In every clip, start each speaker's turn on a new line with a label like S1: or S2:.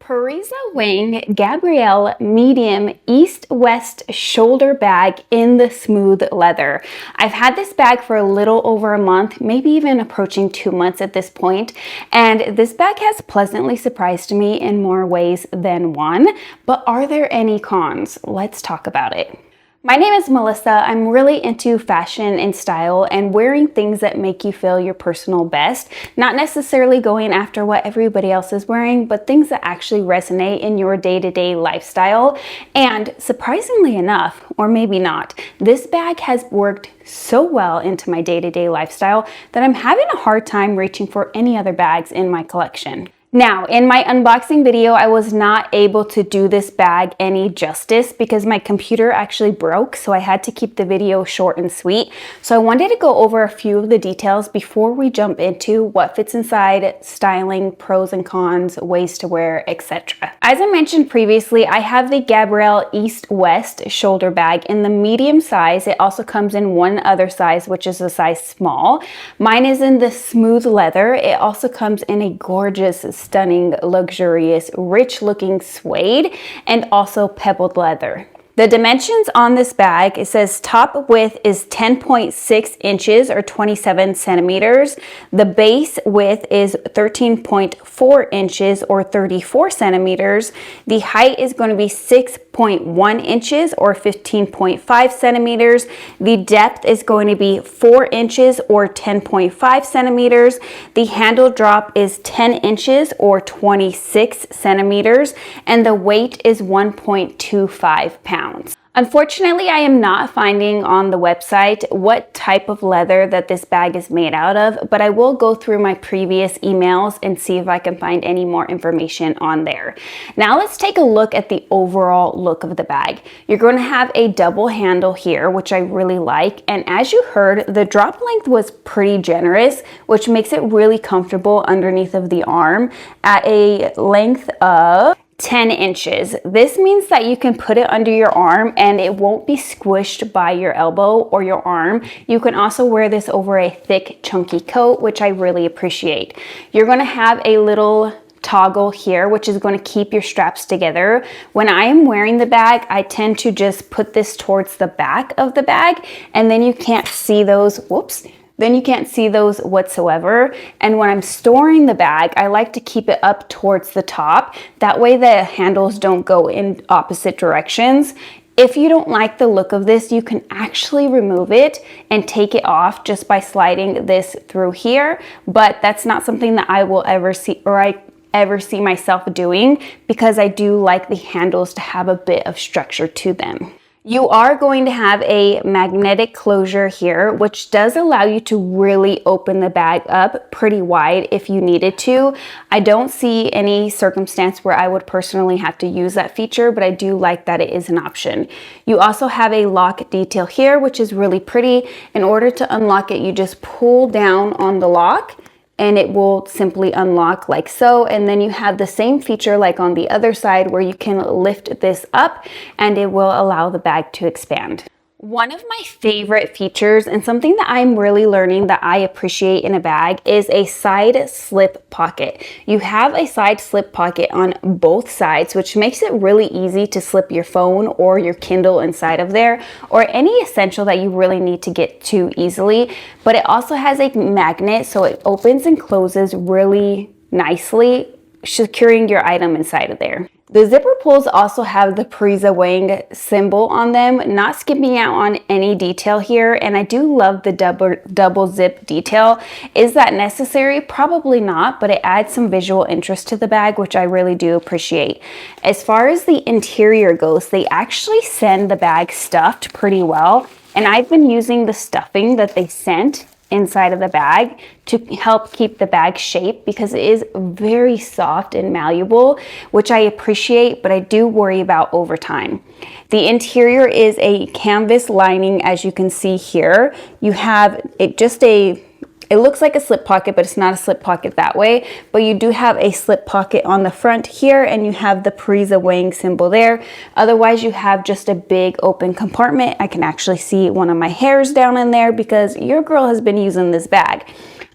S1: Parisa Wang Gabrielle medium east-west shoulder bag in the smooth leather. I've had this bag for a little over a month, maybe even approaching 2 months at this point, and this bag has pleasantly surprised me in more ways than one. But are there any cons? Let's talk about it. My name is Melissa. I'm really into fashion and style and wearing things that make you feel your personal best, not necessarily going after what everybody else is wearing, but things that actually resonate in your day-to-day lifestyle. And surprisingly enough, or maybe not, this bag has worked so well into my day-to-day lifestyle that I'm having a hard time reaching for any other bags in my collection. Now, in my unboxing video, I was not able to do this bag any justice because my computer actually broke, so I had to keep the video short and sweet. So I wanted to go over a few of the details before we jump into what fits inside, styling, pros and cons, ways to wear, etc. As I mentioned previously, I have the Gabrielle East-West shoulder bag in the medium size. It also comes in one other size, which is a size small. Mine is in the smooth leather. It also comes in a gorgeous, stunning, luxurious, rich looking suede and also pebbled leather. The dimensions on this bag, it says top width is 10.6 inches or 27 centimeters. The base width is 13.4 inches or 34 centimeters. The height is going to be 6.1 inches or 15.5 centimeters. The depth is going to be 4 inches or 10.5 centimeters. The handle drop is 10 inches or 26 centimeters. And the weight is 1.25 pounds. Unfortunately, I am not finding on the website what type of leather that this bag is made out of, but I will go through my previous emails and see if I can find any more information on there. Now let's take a look at the overall look of the bag. You're going to have a double handle here, which I really like. And as you heard, the drop length was pretty generous, which makes it really comfortable underneath of the arm at a length of 10 inches. This means that you can put it under your arm and it won't be squished by your elbow or your arm. You can also wear this over a thick, chunky coat, which I really appreciate. You're going to have a little toggle here, which is going to keep your straps together. When I am wearing the bag, I tend to just put this towards the back of the bag, and then you can't see those, then you can't see those whatsoever. And when I'm storing the bag, I like to keep it up towards the top. That way the handles don't go in opposite directions. If you don't like the look of this, you can actually remove it and take it off just by sliding this through here. But that's not something that I will ever see, or I ever see myself doing, because I do like the handles to have a bit of structure to them. You are going to have a magnetic closure here, which does allow you to really open the bag up pretty wide if you needed to. I don't see any circumstance where I would personally have to use that feature, but I do like that it is an option. You also have a lock detail here, which is really pretty. In order to unlock it, you just pull down on the lock and it will simply unlock like so. And then you have the same feature like on the other side where you can lift this up and it will allow the bag to expand. One of my favorite features and something that I'm really learning that I appreciate in a bag is a side slip pocket. You have a side slip pocket on both sides, which makes it really easy to slip your phone or your Kindle inside of there, or any essential that you really need to get to easily. But it also has a magnet, so it opens and closes really nicely, securing your item inside of there. The zipper pulls also have the Parisa Wang symbol on them, not skipping out on any detail here. And I do love the double zip detail. Is that necessary? Probably not, but it adds some visual interest to the bag, which I really do appreciate. As far as the interior goes, they actually send the bag stuffed pretty well. And I've been using the stuffing that they sent inside of the bag to help keep the bag shape, because it is very soft and malleable, which I appreciate, but I do worry about over time. The interior is a canvas lining, as you can see here. You have it looks like a slip pocket, but it's not a slip pocket that way. But you do have a slip pocket on the front here, and you have the Parisa Wang symbol there. Otherwise, you have just a big open compartment. I can actually see one of my hairs down in there because your girl has been using this bag.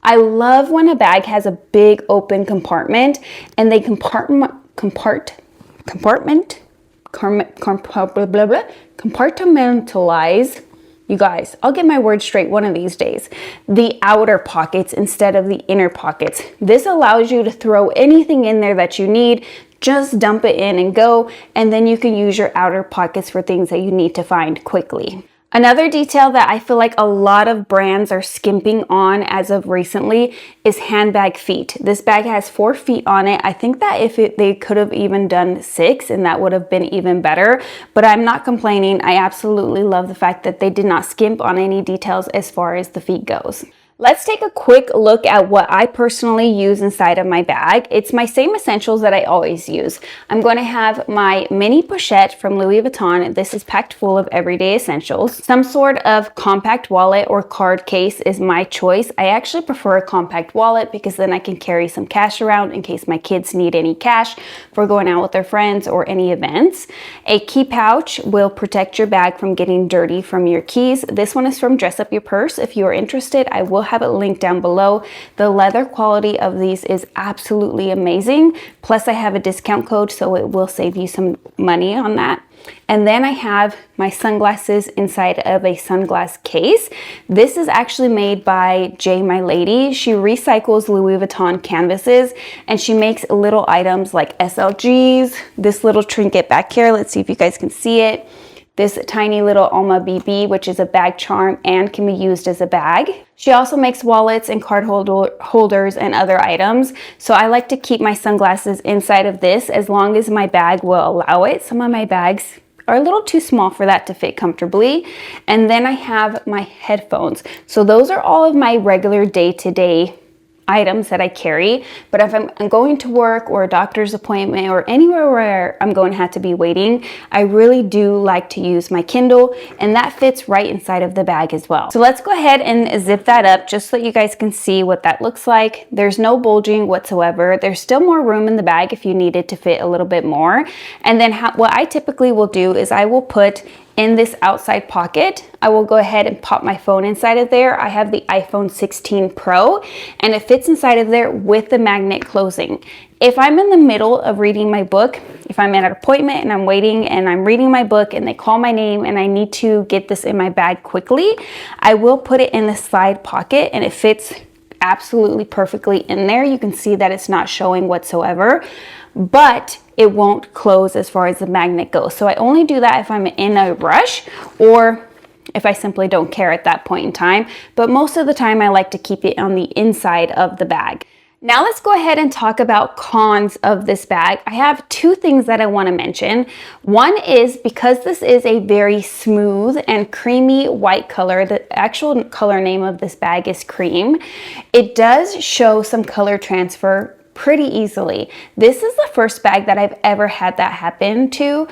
S1: I love when a bag has a big open compartment and they compartment compartmentalize. You guys, I'll get my words straight one of these days. The outer pockets instead of the inner pockets. This allows you to throw anything in there that you need. Just dump it in and go, and then you can use your outer pockets for things that you need to find quickly. Another detail that I feel like a lot of brands are skimping on as of recently is handbag feet. This bag has 4 feet on it. I think that they could have even done 6, and that would have been even better, but I'm not complaining. I absolutely love the fact that they did not skimp on any details as far as the feet goes. Let's take a quick look at what I personally use inside of my bag. It's my same essentials that I always use. I'm going to have my mini pochette from Louis Vuitton. This is packed full of everyday essentials. Some sort of compact wallet or card case is my choice. I actually prefer a compact wallet because then I can carry some cash around in case my kids need any cash for going out with their friends or any events. A key pouch will protect your bag from getting dirty from your keys. This one is from Dress Up Your Purse. If you are interested, I will have it linked down below. The leather quality of these is absolutely amazing. Plus I have a discount code, so it will save you some money on that. And then I have my sunglasses inside of a sunglass case. This is actually made by JMYLADY. She recycles Louis Vuitton canvases and she makes little items like SLGs, this little trinket back here. Let's see if you guys can see it. This tiny little Alma BB, which is a bag charm and can be used as a bag. She also makes wallets and card holders and other items. So I like to keep my sunglasses inside of this as long as my bag will allow it. Some of my bags are a little too small for that to fit comfortably. And then I have my headphones. So those are all of my regular day-to-day items that I carry, but if I'm going to work or a doctor's appointment or anywhere where I'm going to have to be waiting, I really do like to use my Kindle, and that fits right inside of the bag as well. So let's go ahead and zip that up just so you guys can see what that looks like. There's no bulging whatsoever. There's still more room in the bag if you needed to fit a little bit more. And then what I typically will do is I will put in this outside pocket, I will go ahead and pop my phone inside of there. I have the iPhone 16 Pro and it fits inside of there with the magnet closing. If I'm in the middle of reading my book, if I'm at an appointment and I'm waiting and I'm reading my book and they call my name and I need to get this in my bag quickly, I will put it in the side pocket and it fits absolutely perfectly in there. You can see that it's not showing whatsoever, but it won't close as far as the magnet goes. So I only do that if I'm in a rush or if I simply don't care at that point in time. But most of the time I like to keep it on the inside of the bag. Now let's go ahead and talk about cons of this bag. I have 2 things that I want to mention. One is because this is a very smooth and creamy white color, the actual color name of this bag is cream. It does show some color transfer pretty easily. This is the first bag that I've ever had that happen to.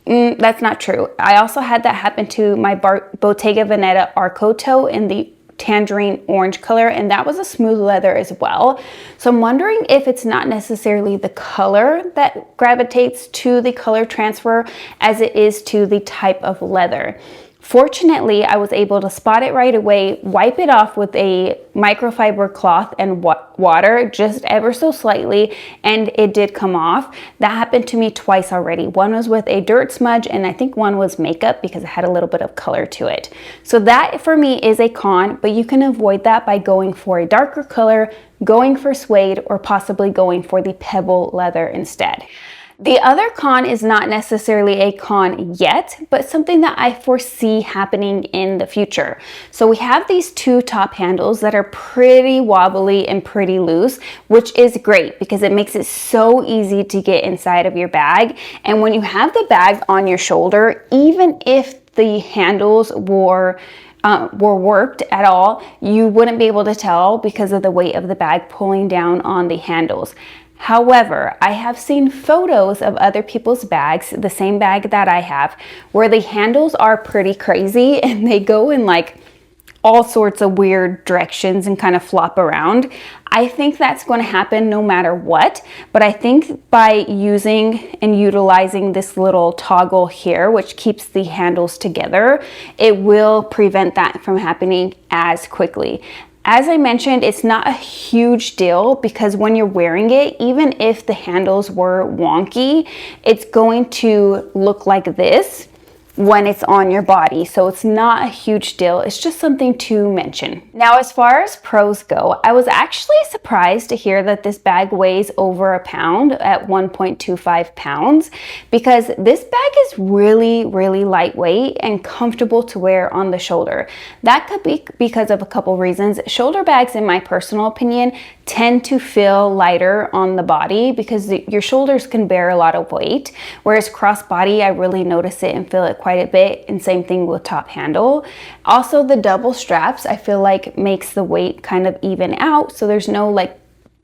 S1: That's not true. I also had that happen to my Bottega Veneta Arcoto in the tangerine orange color, and that was a smooth leather as well. So I'm wondering if it's not necessarily the color that gravitates to the color transfer as it is to the type of leather. Fortunately, I was able to spot it right away, wipe it off with a microfiber cloth and water just ever so slightly, and it did come off. That happened to me twice already. One was with a dirt smudge, and I think one was makeup because it had a little bit of color to it. So that for me is a con, but you can avoid that by going for a darker color, going for suede, or possibly going for the pebble leather instead. The other con is not necessarily a con yet, but something that I foresee happening in the future. So we have these 2 top handles that are pretty wobbly and pretty loose, which is great because it makes it so easy to get inside of your bag. And when you have the bag on your shoulder, even if the handles were worked at all, you wouldn't be able to tell because of the weight of the bag pulling down on the handles. However, I have seen photos of other people's bags, the same bag that I have, where the handles are pretty crazy and they go in like all sorts of weird directions and kind of flop around. I think that's going to happen no matter what, but I think by using and utilizing this little toggle here, which keeps the handles together, it will prevent that from happening as quickly. As I mentioned, it's not a huge deal because when you're wearing it, even if the handles were wonky, it's going to look like this when it's on your body. So it's not a huge deal. It's just something to mention. Now, as far as pros go, I was actually surprised to hear that this bag weighs over a pound at 1.25 pounds because this bag is really, really lightweight and comfortable to wear on the shoulder. That could be because of a couple reasons. Shoulder bags, in my personal opinion, tend to feel lighter on the body because your shoulders can bear a lot of weight, whereas crossbody, I really notice it and feel it quite a bit, and same thing with top handle. Also, the double straps I feel like makes the weight kind of even out, so there's no like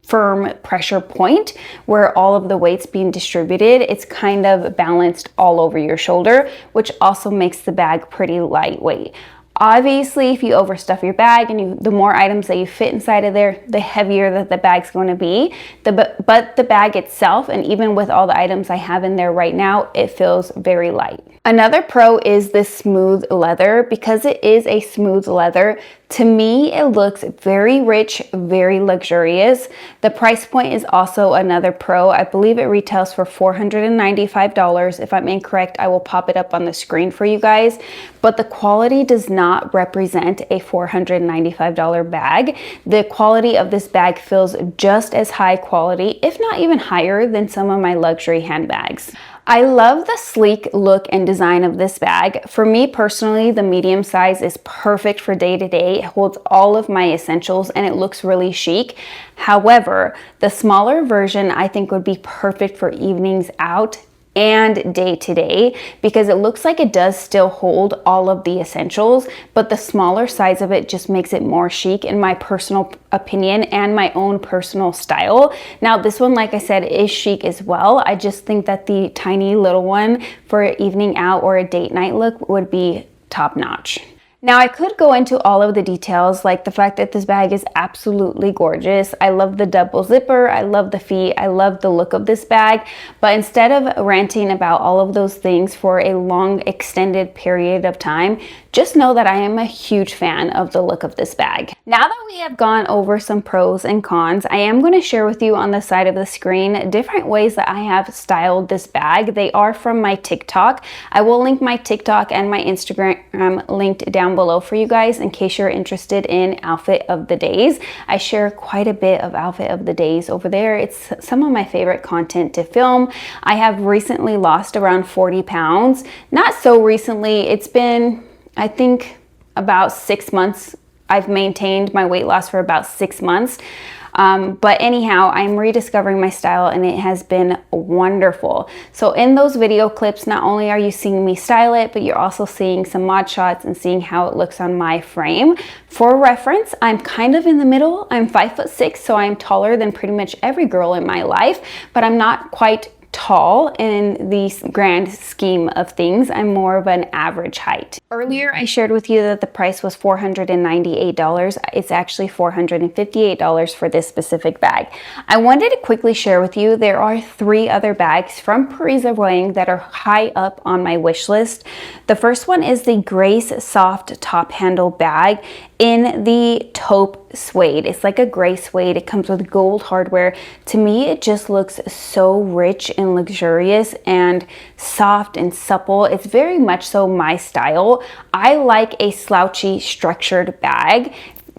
S1: firm pressure point where all of the weight's being distributed. It's kind of balanced all over your shoulder, which also makes the bag pretty lightweight. Obviously, if you overstuff your bag and the more items that you fit inside of there, the heavier that the bag's going to be. But the bag itself, and even with all the items I have in there right now, it feels very light. Another pro is this smooth leather. Because it is a smooth leather, to me, it looks very rich, very luxurious. The price point is also another pro. I believe it retails for $495. If I'm incorrect, I will pop it up on the screen for you guys. But the quality does not represent a $495 bag. The quality of this bag feels just as high quality, if not even higher than some of my luxury handbags. I love the sleek look and design of this bag. For me personally, the medium size is perfect for day to day. It holds all of my essentials and it looks really chic. However, the smaller version I think would be perfect for evenings out and day to day because it looks like it does still hold all of the essentials, but the smaller size of it just makes it more chic in my personal opinion and my own personal style. Now this one, like I said, is chic as well. I just think that the tiny little one for an evening out or a date night look would be top notch. Now I could go into all of the details, like the fact that this bag is absolutely gorgeous. I love the double zipper, I love the feet, I love the look of this bag, but instead of ranting about all of those things for a long extended period of time, just know that I am a huge fan of the look of this bag. Now that we have gone over some pros and cons, I am going to share with you on the side of the screen different ways that I have styled this bag. They are from my TikTok. I will link my TikTok and my Instagram linked down below for you guys in case you're interested in outfit of the days. I share quite a bit of outfit of the days over there. It's some of my favorite content to film. I have recently lost around 40 pounds. Not so recently. It's been, I think, about 6 months. I've maintained my weight loss for about 6 months. But anyhow, I'm rediscovering my style and it has been wonderful. So in those video clips, not only are you seeing me style it, but you're also seeing some mod shots and seeing how it looks on my frame. For reference, I'm kind of in the middle. I'm 5'6", so I'm taller than pretty much every girl in my life, but I'm not quite tall in the grand scheme of things. I'm more of an average height. Earlier, I shared with you that the price was $498. It's actually $458 for this specific bag. I wanted to quickly share with you there are 3 other bags from Parisa Wang that are high up on my wish list. The first one is the Grace Soft Top Handle bag in the taupe suede. It's like a gray suede. It comes with gold hardware. To me, it just looks so rich and luxurious and soft and supple. It's very much so my style. I like a slouchy, structured bag,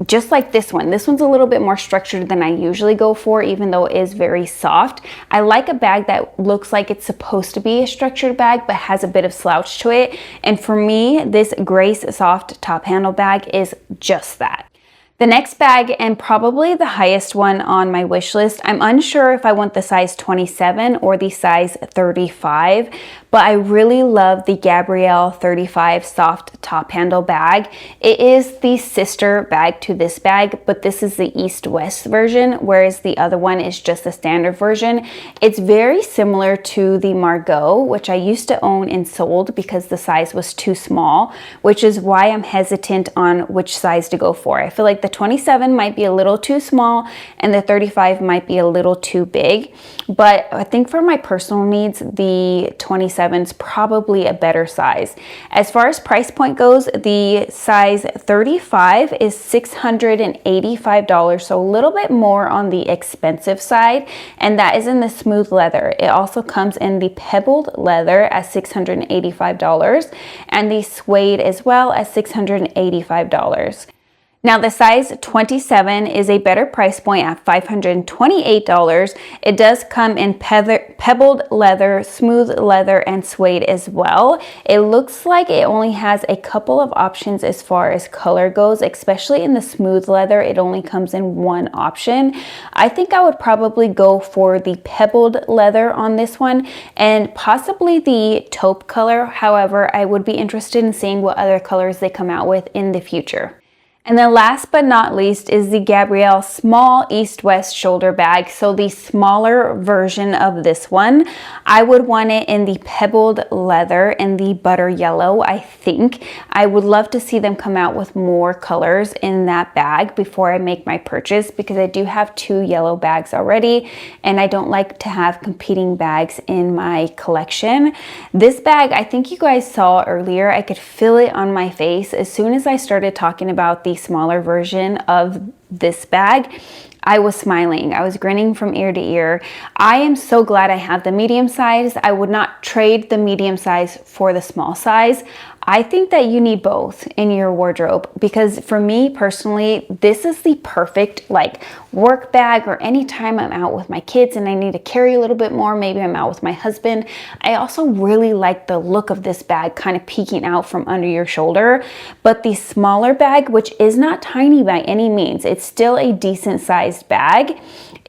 S1: just like this one. This one's a little bit more structured than I usually go for, even though it is very soft. I like a bag that looks like it's supposed to be a structured bag, but has a bit of slouch to it. And for me, this Grace Soft Top Handle bag is just that. The next bag, and probably the highest one on my wish list, I'm unsure if I want the size 27 or the size 35, but I really love the Gabrielle 35 soft top handle bag. It is the sister bag to this bag, but this is the East-West version, whereas the other one is just the standard version. It's very similar to the Margot, which I used to own and sold because the size was too small, which is why I'm hesitant on which size to go for. I feel like the 27 might be a little too small and the 35 might be a little too big. But I think for my personal needs, the 27 is probably a better size. As far as price point goes, the size 35 is $685, so a little bit more on the expensive side, and that is in the smooth leather. It also comes in the pebbled leather at $685 and the suede as well as $685. Now the size 27 is a better price point at $528. It does come in pebbled leather, smooth leather, and suede as well. It looks like it only has a couple of options as far as color goes, especially in the smooth leather. It only comes in one option. I think I would probably go for the pebbled leather on this one and possibly the taupe color. However, I would be interested in seeing what other colors they come out with in the future. And then last but not least is the Gabrielle small east-west shoulder bag. So the smaller version of this one, I would want it in the pebbled leather and the butter yellow. I think I would love to see them come out with more colors in that bag before I make my purchase, because I do have 2 yellow bags already and I don't like to have competing bags in my collection. This bag, I think you guys saw earlier, I could feel it on my face as soon as I started talking about the smaller version of this bag. I was smiling. I was grinning from ear to ear. I am so glad I have the medium size. I would not trade the medium size for the small size. I think that you need both in your wardrobe, because for me personally, this is the perfect like work bag, or anytime I'm out with my kids and I need to carry a little bit more, maybe I'm out with my husband. I also really like the look of this bag kind of peeking out from under your shoulder. But the smaller bag, which is not tiny by any means, it's still a decent sized bag.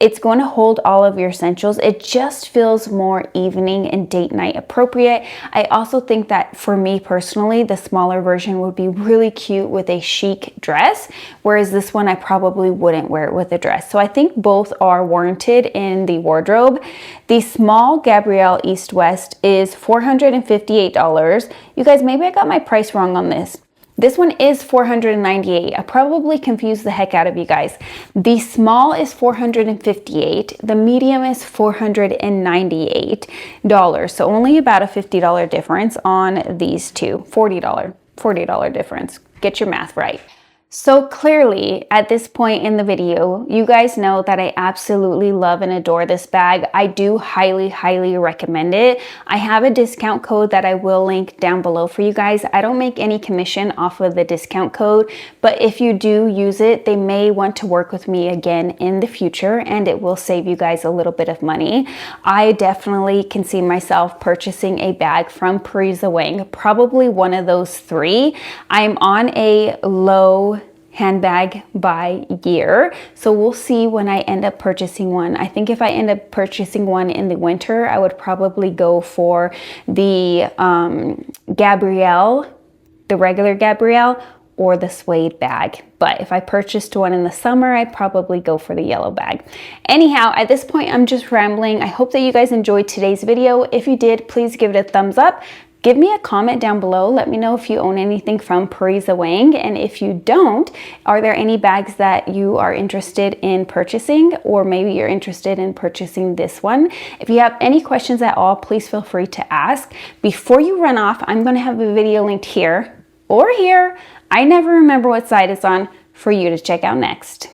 S1: It's going to hold all of your essentials. It just feels more evening and date night appropriate. I also think that for me personally, the smaller version would be really cute with a chic dress, whereas this one I probably wouldn't wear it with a dress. So I think both are warranted in the wardrobe. The small Gabrielle East West is $458. You guys, maybe I got my price wrong on this. This one is $498. I probably confused the heck out of you guys. The small is $458. The medium is $498. So only about a $50 difference on these two. $40 difference. Get your math right. So clearly at this point in the video, you guys know that I absolutely love and adore this bag. I do highly recommend it. I have a discount code that I will link down below for you guys. I don't make any commission off of the discount code, but if you do use it, they may want to work with me again in the future, and it will save you guys a little bit of money. I definitely can see myself purchasing a bag from Parisa Wang, probably one of those 3. I'm on a low handbag by year, so we'll see when I end up purchasing one. I think if I end up purchasing one in the winter, I would probably go for the Gabrielle, the regular Gabrielle, or the suede bag. But if I purchased one in the summer, I'd probably go for the yellow bag. Anyhow, at this point, I'm just rambling. I hope that you guys enjoyed today's video. If you did, please give it a thumbs up. Give me a comment down below. Let me know if you own anything from Parisa Wang. And if you don't, are there any bags that you are interested in purchasing? Or maybe you're interested in purchasing this one. If you have any questions at all, please feel free to ask. Before you run off, I'm going to have a video linked here or here. I never remember what side it's on for you to check out next.